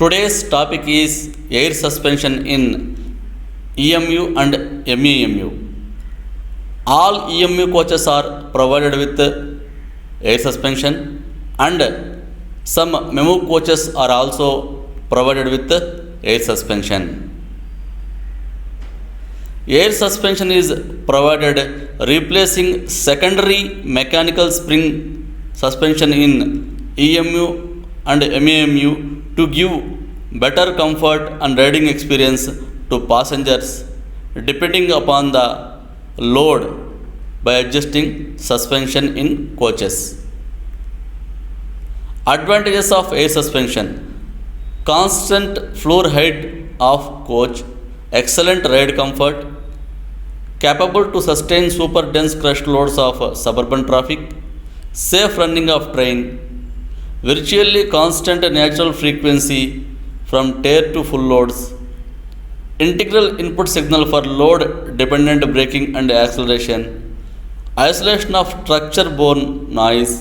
Today's topic is air suspension in EMU and MEMU. All EMU coaches are provided with air suspension, and some MEMU coaches are also provided with air suspension. Air suspension is provided replacing secondary mechanical spring suspension in EMU and MEMU to give better comfort and riding experience to passengers depending upon the load by adjusting suspension in coaches. Advantages of air suspension: constant floor height of coach, excellent ride comfort, capable to sustain super dense crush loads of suburban traffic, safe running of train, virtually constant natural frequency from tear to full loads, integral input signal for load dependent braking and acceleration, isolation of structure borne noise,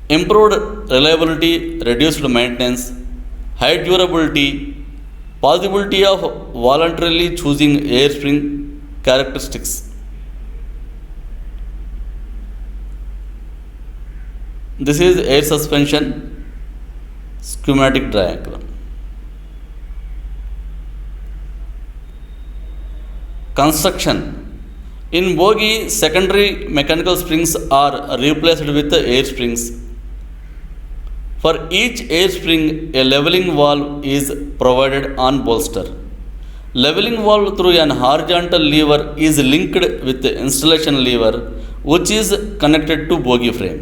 improved reliability, reduced maintenance, high durability, possibility of voluntarily choosing air spring characteristics. This is air suspension schematic diagram. Construction: in bogie, secondary mechanical springs are replaced with air springs. For each air spring, a leveling valve is provided on bolster. Leveling valve through an horizontal lever is linked with the installation lever, which is connected to bogie frame.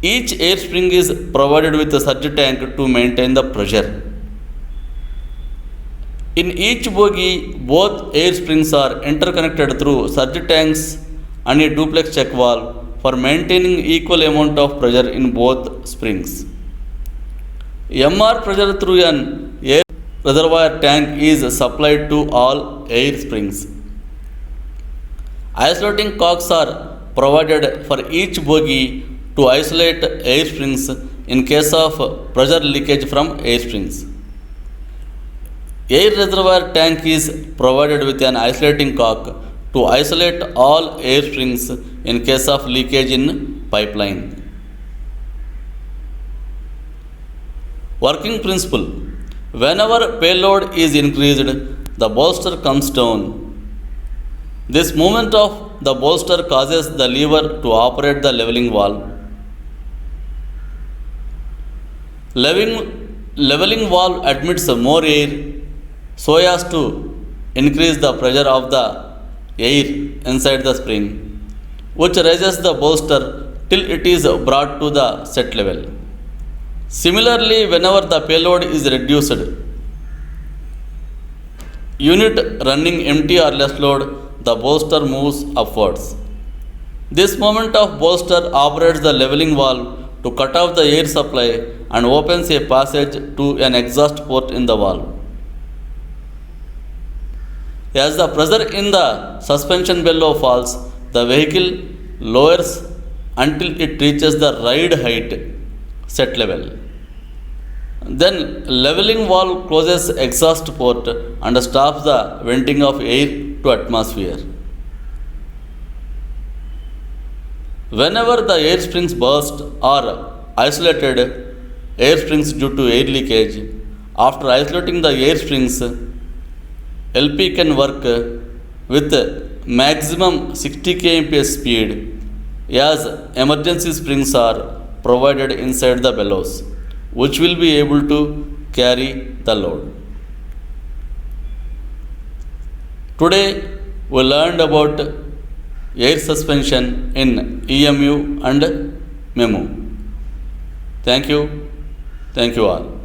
Each air spring is provided with a surge tank to maintain the pressure. In each bogie, both air springs are interconnected through surge tanks and a duplex check valve for maintaining equal amount of pressure in both springs. MR pressure through an air reservoir tank is supplied to all air springs. Isolating cocks are provided for each bogie to isolate air springs in case of pressure leakage from air springs. Air reservoir tank is provided with an isolating cock to isolate all air springs in case of leakage in pipeline. Working principle: whenever payload is increased, the bolster comes down. This movement of the bolster causes the lever to operate the leveling valve. Leveling valve admits more air so as to increase the pressure of the air inside the spring, which raises the bolster till it is brought to the set level. Similarly, whenever the payload is reduced, unit running empty or less load, the bolster moves upwards. This movement of bolster operates the leveling valve to cut off the air supply and opens a passage to an exhaust port in the valve. As the pressure in the suspension bellow falls, the vehicle lowers until it reaches the ride height set level. Then leveling valve closes exhaust port and stops the venting of air to atmosphere. Whenever the air springs burst or isolated air springs due to air leakage, after isolating the air springs, LP can work with maximum 60 kmph speed, as emergency springs are provided inside the bellows, which will be able to carry the load. Today we learned about air suspension in EMU and MEMU. Thank you all.